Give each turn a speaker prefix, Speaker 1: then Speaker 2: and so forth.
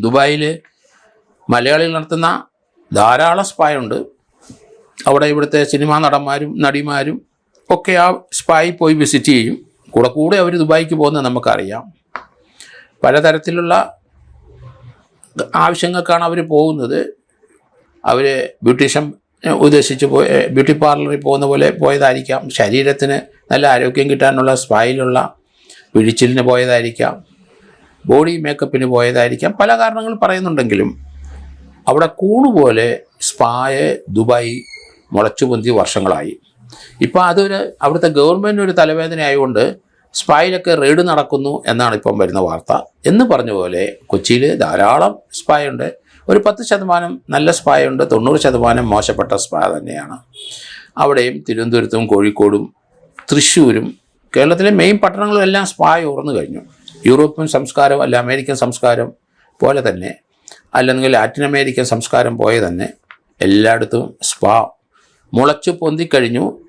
Speaker 1: ദുബായിൽ മലയാളികൾ നടത്തുന്ന ധാരാളം സ്പായുണ്ട്. അവിടെ ഇവിടുത്തെ സിനിമാ നടന്മാരും നടിമാരും ഒക്കെ ആ സ്പായിൽ പോയി വിസിറ്റ് ചെയ്യും. കൂടെ അവർ ദുബായിക്ക് പോകുന്നത് നമുക്കറിയാം. പലതരത്തിലുള്ള ആവശ്യങ്ങൾക്കാണ് അവർ പോകുന്നത്. അവർ ബ്യൂട്ടീഷ്യൻ ഉദ്ദേശിച്ച് ബ്യൂട്ടി പാർലറിൽ പോകുന്ന പോലെ പോയതായിരിക്കാം. ശരീരത്തിന് നല്ല ആരോഗ്യം കിട്ടാനുള്ള സ്പായിലുള്ള പിഴിച്ചിലിന് പോയതായിരിക്കാം. ബോഡി മേക്കപ്പിന് പോയതായിരിക്കാം. പല കാരണങ്ങൾ പറയുന്നുണ്ടെങ്കിലും അവിടെ കൂണുപോലെ സ്പായെ ദുബായ് മുളച്ചു പൊന്തി വർഷങ്ങളായി. ഇപ്പോൾ അവിടുത്തെ ഗവൺമെൻറ് ഒരു തലവേദന ആയതുകൊണ്ട് സ്പായിലൊക്കെ റെയ്ഡ് നടക്കുന്നു എന്നാണ് ഇപ്പം വരുന്ന വാർത്ത. എന്ന് പറഞ്ഞ പോലെ കൊച്ചിയിൽ ധാരാളം സ്പായുണ്ട്. ഒരു 10% നല്ല സ്പായുണ്ട്, 90% മോശപ്പെട്ട സ്പാ തന്നെയാണ്. അവിടെയും തിരുവനന്തപുരത്തും കോഴിക്കോടും തൃശ്ശൂരും കേരളത്തിലെ മെയിൻ പട്ടണങ്ങളിലെല്ലാം സ്പാ ഉയർന്നു കഴിഞ്ഞു. യൂറോപ്യൻ സംസ്കാരം അല്ല അമേരിക്കൻ സംസ്കാരം പോലെ തന്നെ, അല്ലെങ്കിൽ ലാറ്റിൻ അമേരിക്കൻ സംസ്കാരം പോലെ തന്നെ എല്ലായിടത്തും സ്പാ മുളച്ചു പൊന്തിക്കഴിഞ്ഞു.